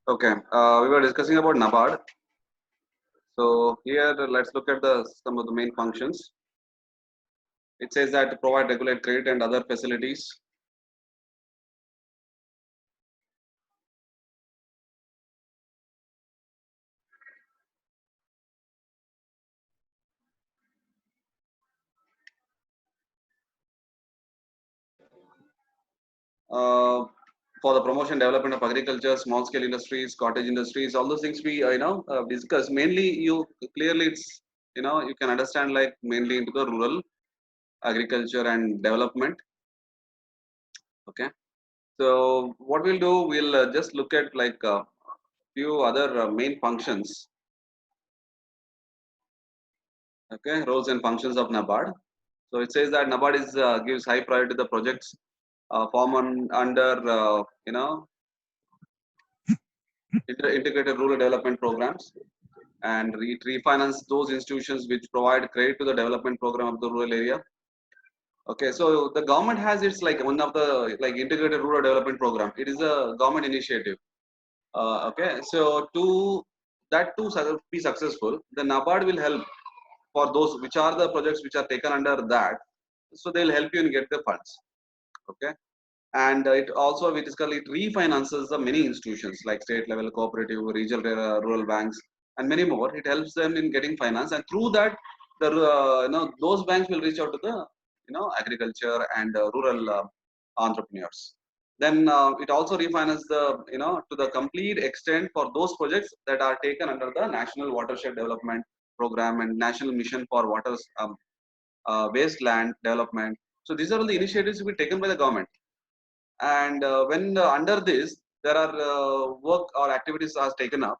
Okay, we were discussing about NABARD. So here let's look at some of the main functions. It says that to provide regulate credit and other facilities. Uh, for the promotion development of agriculture, small scale industries, cottage industries, all those things we discuss. Mainly, you clearly it's you can understand like mainly into the rural agriculture and development. Okay, so what we'll do, we'll just look at like few other main functions. Okay, roles and functions of NABARD. So it says that NABARD is gives high priority to the projects form under integrated rural development programs, and it refinance those institutions which provide credit to the development program of the rural area. Okay, so the government has its like one of the like integrated rural development program. It is a government initiative. Okay, so to be successful, the NABARD will help for those which are the projects which are taken under that. So they'll help you and get the funds. Okay, and it also basically it refinances the many institutions like state level cooperative, regional rural banks, and many more. It helps them in getting finance, and through that the those banks will reach out to the agriculture and rural entrepreneurs. Then it also refinances the to the complete extent for those projects that are taken under the national watershed development program and national mission for water wasteland development. So these are all the initiatives to be taken by the government, and when under this there are work or activities are taken up,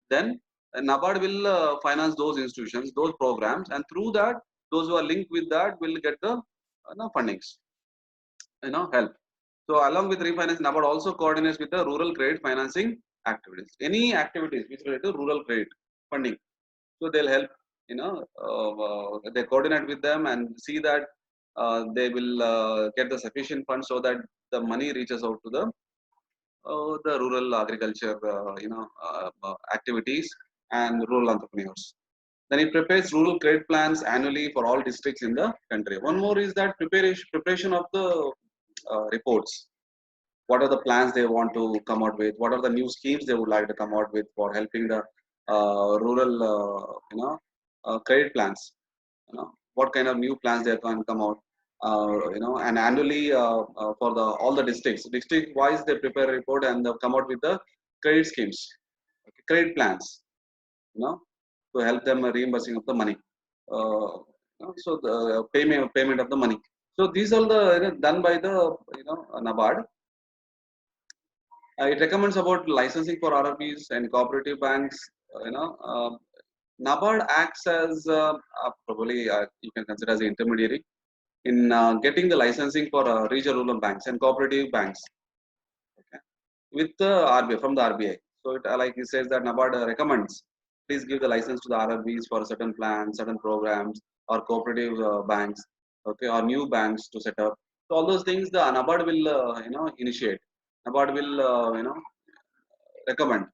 then NABARD will finance those institutions, those programs, and through that those who are linked with that will get the fundings, help. So along with refinance, NABARD also coordinates with the rural credit financing activities, any activities which relate to rural credit funding. So they'll help, they coordinate with them and see that they will get the sufficient funds so that the money reaches out to the rural agriculture, activities and rural entrepreneurs. Then it prepares rural credit plans annually for all districts in the country. One more is that preparation of the reports. What are the plans they want to come out with? What are the new schemes they would like to come out with for helping the rural, credit plans? What kind of new plans they can come out? And annually for the all the district wise they prepare a report and they come out with the credit schemes, okay, credit plans, you know to help them reimbursing of the money, so the payment of the money. So these are the done by the NABARD. It recommends about licensing for RRBs and cooperative banks. NABARD acts as probably you can consider as an intermediary in getting the licensing for regional rural banks and cooperative banks, okay, with the RBI from the RBI. So it like it says that NABARD recommends please give the license to the RRBs for certain plans, certain programs, or cooperative banks, okay, or new banks to set up. So all those things the NABARD will initiate. NABARD will recommend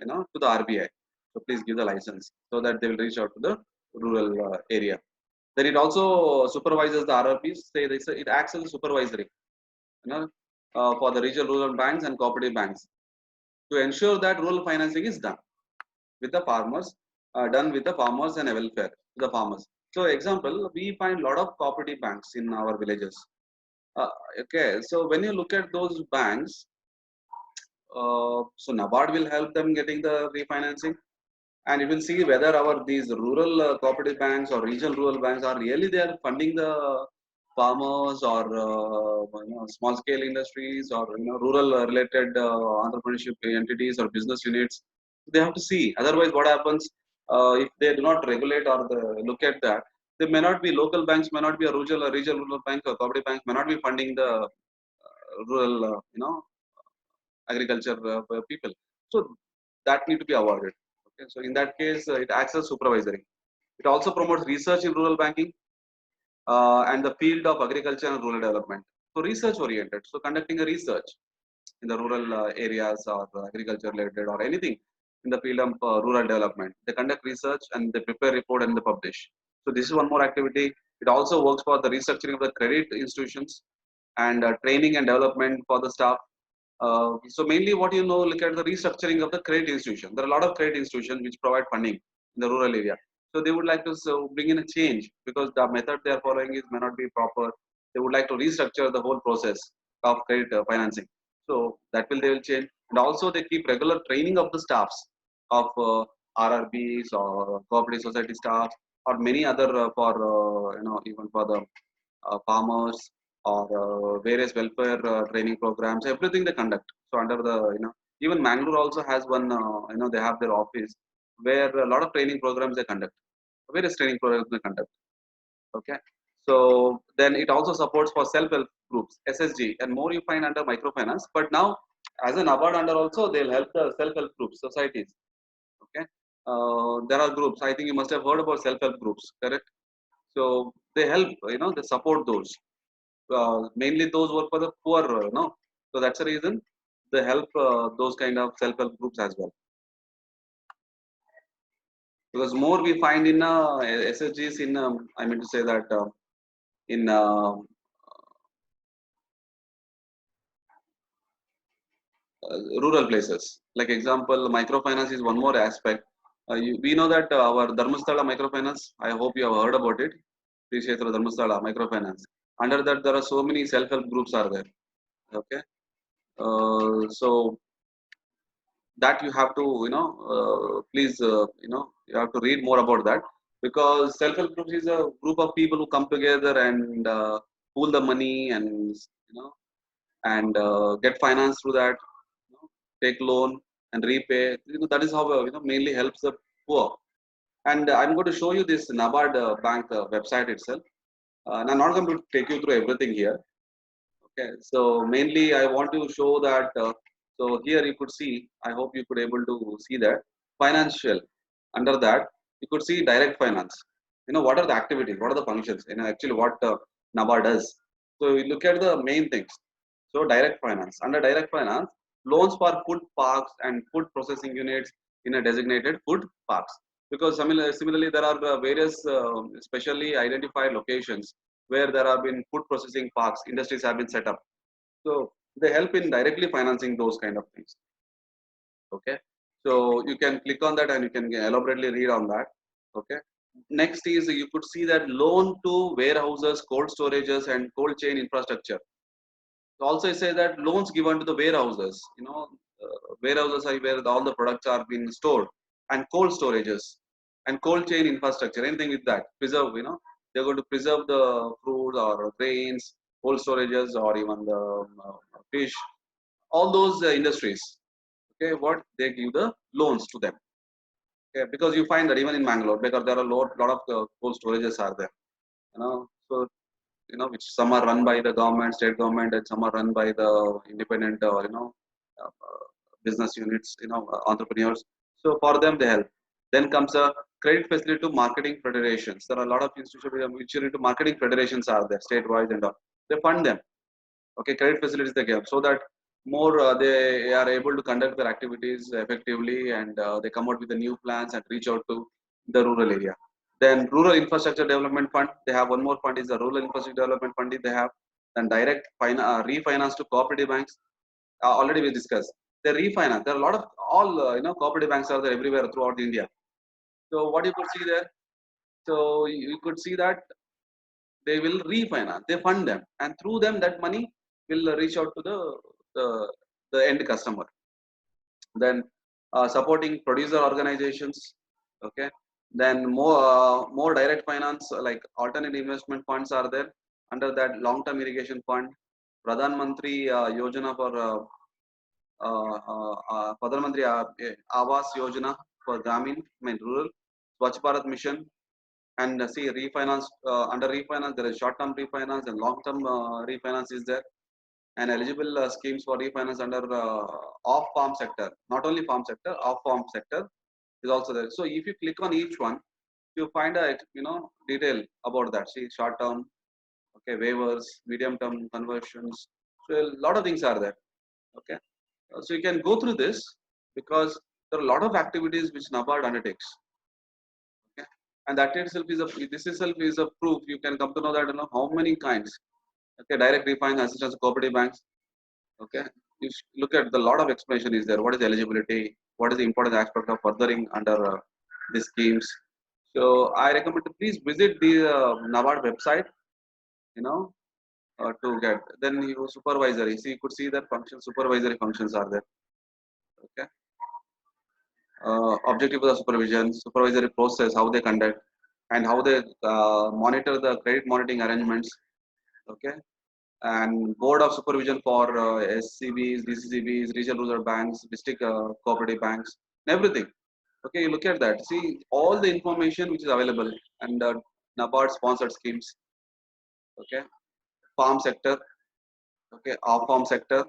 to the RBI. So please give the license so that they will reach out to the rural area. Then it also supervises the RRPs. Say it acts as a supervisory, for the regional rural banks and cooperative banks to ensure that rural financing is done with the farmers, done with the farmers and a welfare to the farmers. So, example, we find a lot of cooperative banks in our villages. Uh, okay, so when you look at those banks, so NABARD will help them getting the refinancing, and you will see whether our these rural cooperative banks or regional rural banks are really they are funding the farmers or small scale industries or rural related entrepreneurship entities or business units. They have to see, otherwise what happens if they do not regulate or look at that, they may not be local banks, may not be a regional rural bank or cooperative banks may not be funding the rural agriculture people. So that need to be avoided. Okay, so in that case, it acts as supervisory. It also promotes research in rural banking and the field of agriculture and rural development. So research oriented. So conducting a research. in the rural areas or agriculture related or anything in the field of rural development. They conduct research and they prepare report and they publish. So this is one more activity. It also works for the restructuring of the credit institutions and training and development for the staff. So mainly what you know, look at the restructuring of the credit institution. There are a lot of credit institutions which provide funding in the rural area. So they would like to bring in a change because the method they are following is may not be proper. They would like to restructure the whole process of credit financing. So that will they will change. And also they keep regular training of the staffs of RRBs or cooperative society staff or many other for even for the farmers or various welfare training programs, everything they conduct. So under the even Mangalore also has one they have their office where a lot of training programs they conduct, various training programs they conduct. Okay, so then it also supports for self-help groups, SSG, and more you find under microfinance. But now as an award under also they'll help the self-help groups, societies. Okay, there are groups. I think you must have heard about self-help groups, correct? So they help, they support those mainly those work for the poor, so that's the reason they help those kind of self-help groups as well, because more we find in SSGs in I mean to say that in rural places, like example microfinance is one more aspect. We know that our Dharmasthala microfinance, I hope you have heard about it. Sri Kshetra Dharmasthala microfinance, under that there are so many self-help groups are there. Okay, so that you have to please you have to read more about that, because self-help groups is a group of people who come together and pool the money and and get finance through that, take loan and repay. That is how mainly helps the poor. And I'm going to show you this NABARD bank website itself, and I'm not going to take you through everything here. Okay, so mainly I want to show that. So here you could see. I hope you could able to see that financial. Under that, you could see direct finance. What are the activities? What are the functions? Actually what NABARD does. So we look at the main things. So direct finance. Under direct finance, loans for food parks and food processing units in a designated food parks. Because similarly, there are various specially identified locations where there have been food processing parks, industries have been set up. So they help in directly financing those kind of things. Okay. So you can click on that and you can elaborately read on that. Okay. Next is you could see that loan to warehouses, cold storages, and cold chain infrastructure. Also, it says that loans given to the warehouses. Warehouses are where all the products are being stored, and cold storages and cold chain infrastructure. Anything with that preserve. They're going to preserve the fruits or grains, cold storages, or even the fish. All those industries. Okay, what they give the loans to them. Okay, because you find that even in Mangalore, because there are lot of cold storages are there. So which some are run by the government, state government, and some are run by the independent, business units, entrepreneurs. So for them, they help. Then comes a credit facility to marketing federations. There are a lot of institutions which are into marketing federations are there, state-wise and all. They fund them. Okay, credit facilities they give so that more they are able to conduct their activities effectively, and they come out with the new plans and reach out to the rural area. Then rural infrastructure development fund, they have one more fund is the rural infrastructure development fund they have. Then direct refinance to cooperative banks, already we discussed. They refinance. There are a lot of all cooperative banks are there everywhere throughout India. So what you could see there, so you could see that they will refinance, they fund them, and through them that money will reach out to the, the end customer. Then supporting producer organizations. Okay, then more direct finance, like alternate investment funds are there. Under that, long term irrigation fund, Pradhan Mantri Yojana for Pradhan Mantri Awas Yojana for Gramin, I mean rural, Swachh Bharat Mission. And see, refinance, under refinance there is short term refinance and long term refinance is there, and eligible schemes for refinance under off farm sector, not only farm sector, off farm sector is also there. So if you click on each one, you find a detail about that. See, short term, okay, waivers, medium term conversions. So a lot of things are there. Okay, So you can go through this because there are a lot of activities which NABARD undertakes. Okay, and that itself is a this itself is a proof. You can come to know that how many kinds. Okay, direct refinance assistance cooperative banks. Okay, you look at the lot of explanation is there. What is eligibility? What is the important aspect of furthering under these schemes? So I recommend to please visit the NABARD website. You know, to get then you supervisory. See, you could see that function supervisory functions are there. Okay, objective of the supervision, supervisory process, how they conduct, and how they monitor the credit monitoring arrangements. Okay, and board of supervision for SCBs, DCCBs, regional rural banks, district cooperative banks, and everything. Okay, you look at that. See all the information which is available and NABARD sponsored schemes. Okay, farm sector. Okay, off farm sector,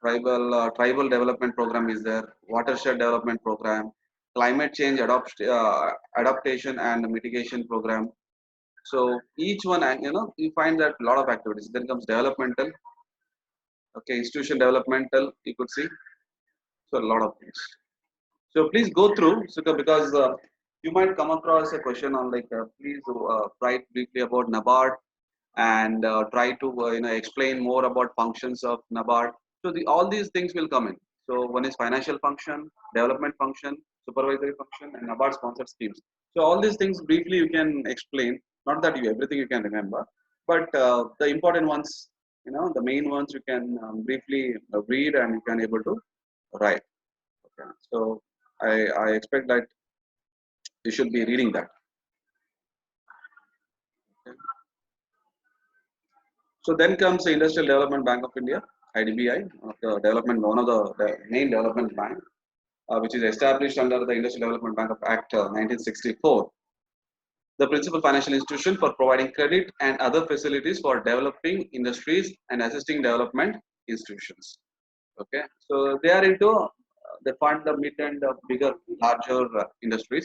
tribal development program is there, watershed development program, climate change adaptation and mitigation program. So each one, you find that a lot of activities. Then comes developmental, okay, institution developmental. You could see so a lot of things. So please go through, Sukha, because you might come across a question on like please write briefly about NABARD and try to explain more about functions of NABARD. So all these things will come in. So one is financial function, development function, supervisory function, and NABARD sponsored schemes. So all these things briefly you can explain. Not that you everything you can remember, but the important ones, the main ones you can briefly read and you can able to write. Okay. So I expect that you should be reading that. Okay. So then comes the Industrial Development Bank of India, IDBI, one of the main development bank, which is established under the Industrial Development Bank of Act 1964. The principal financial institution for providing credit and other facilities for developing industries and assisting development institutions. Okay, so they are into they fund the mid and bigger, larger industries.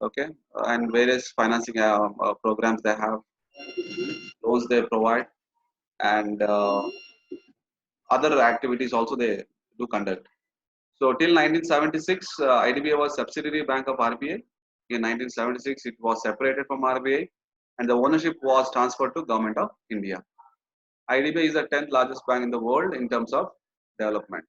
Okay, and various financing programs they have, loans they provide, and other activities also they do conduct. So till 1976, IDBI was subsidiary bank of RBI. In 1976, it was separated from RBI, and the ownership was transferred to Government of India. IDBI is the 10th largest bank in the world in terms of development.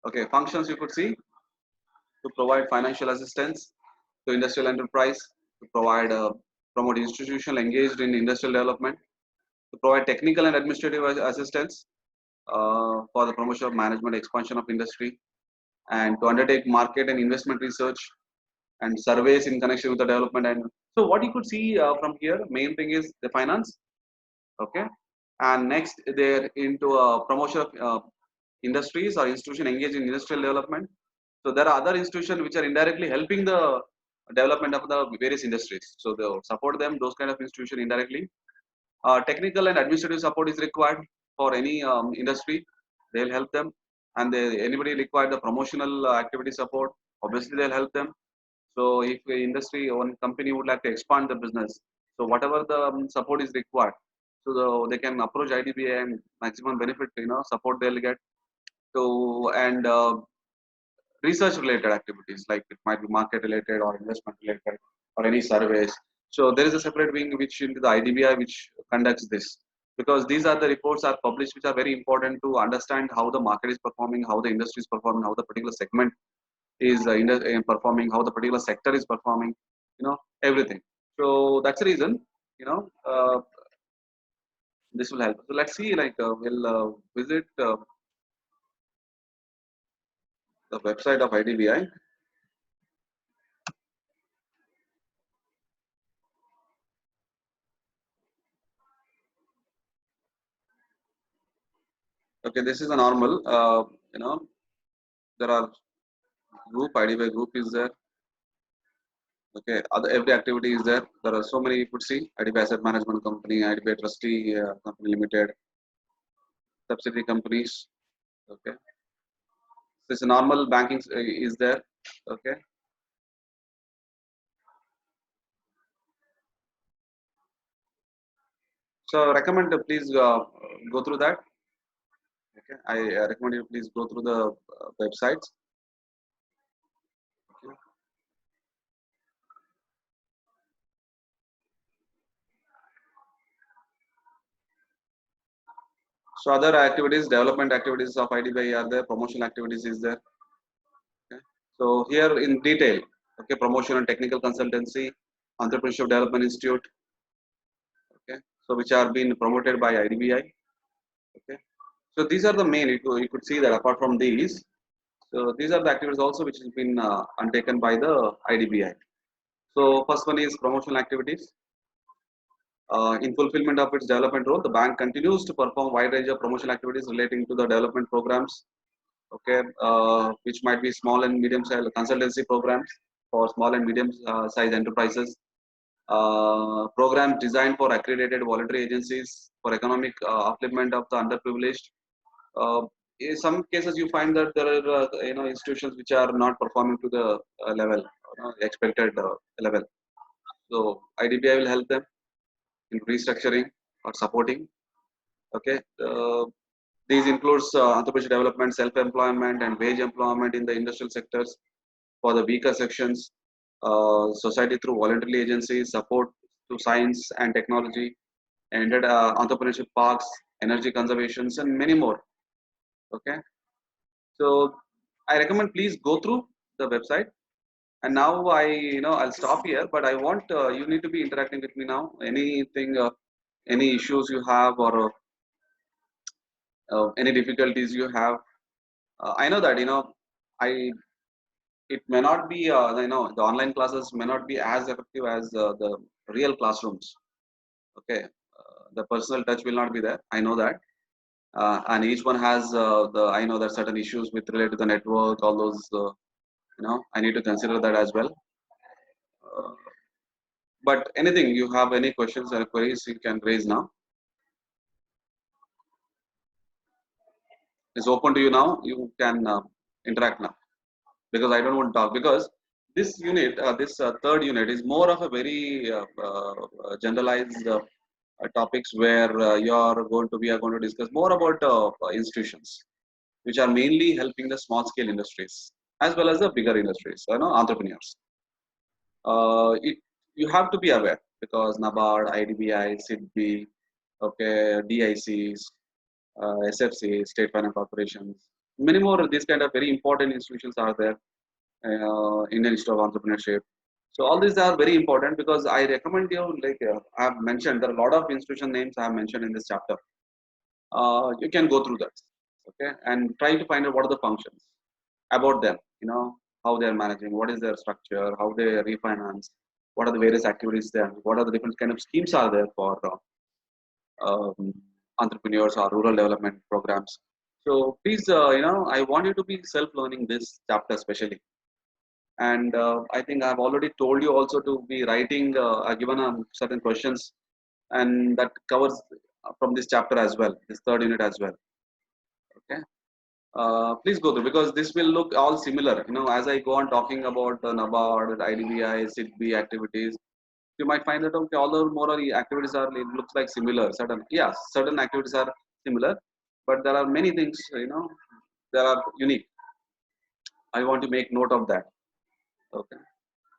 Okay, functions you could see to provide financial assistance to industrial enterprise, to provide promote institutional engaged in industrial development, to provide technical and administrative assistance for the promotion of management expansion of industry, and to undertake market and investment research and surveys in connection with the development. And so what you could see from here, main thing is the finance. Okay, and next they're into promotion of industries or institution engaged in industrial development. So there are other institutions which are indirectly helping the development of the various industries. So they support them, those kind of institution indirectly. Technical and administrative support is required for any industry. They'll help them, and anybody require the promotional activity support. Obviously, they'll help them. So if the industry or company would like to expand the business, so whatever the support is required, so they can approach IDBI and maximum benefit, support they'll get to. And research related activities, like it might be market related or investment related or any surveys. So there is a separate wing which into the IDBI which conducts this, because these are the reports are published which are very important to understand how the market is performing, how the industry is performing, how the particular segment is performing, how the particular sector is performing, everything. So that's the reason, this will help. So let's see, like we'll visit the website of IDBI. Okay, this is a normal, there are group, IDBI group is there. Okay, every activity is there. There are so many you could see: IDBI Asset Management Company, IDBI Trustee Company Limited, subsidiary companies. Okay, this normal banking is there. Okay, So I recommend please go through that. Okay, I recommend you please go through the websites. Okay. So other activities, development activities of IDBI are there, promotional activities is there. Okay. So here in detail, okay, promotion and technical consultancy, entrepreneurship development institute, okay, so which are being promoted by IDBI. Okay, so these are the main. You could see that apart from these, so these are the activities also which has been undertaken by the IDBI. So first one is promotional activities. In fulfillment of its development role, the bank continues to perform wide range of promotional activities relating to the development programs, okay, which might be small and medium size consultancy programs for small and medium size enterprises, programs designed for accredited voluntary agencies for economic upliftment of the underprivileged. Uh, in some cases, you find that there are institutions which are not performing to the level, expected level. So IDBI will help them in restructuring or supporting. Okay, these includes entrepreneurship development, self-employment, and wage employment in the industrial sectors for the weaker sections. Society through voluntary agencies, support to science and technology, and entrepreneurship parks, energy conservations, and many more. Okay, so I recommend please go through the website. And now I'll stop here, but I want you need to be interacting with me now. Anything, any issues you have, or any difficulties you have. I know that I it may not be the online classes may not be as effective as the real classrooms. Okay, the personal touch will not be there. I know that, and each one has the I know that certain issues with related to the network, all those. I need to consider that as well. Uh, but anything you have any questions or queries you can raise now. It's open to you now. You can interact now because I don't want to talk because this unit, this third unit is more of a very generalized topics where we are going to discuss more about institutions which are mainly helping the small scale industries as well as the bigger industries, entrepreneurs. It You have to be aware because NABARD, IDBI, SIDBI, okay, DICs, SFC, State Finance Corporations, many more of these kind of very important institutions are there. Indian Institute of Entrepreneurship. So all these are very important because I recommend you, like I have mentioned, there are a lot of institution names I have mentioned in this chapter. You can go through that, okay, and try to find out what are the functions about them. How they are managing, what is their structure, how they refinance, what are the various activities there, what are the different kind of schemes are there for um, entrepreneurs or rural development programs. So please, I want you to be self-learning this chapter especially. And I think I've already told you also to be writing, given certain questions, and that covers from this chapter as well, this third unit as well. Okay, please go through because this will look all similar. As I go on talking about NABARD, IDBI, SIDBI activities, you might find that okay, all the more activities are it looks like similar. Certain activities are similar, but there are many things that are unique. I want to make note of that. Okay.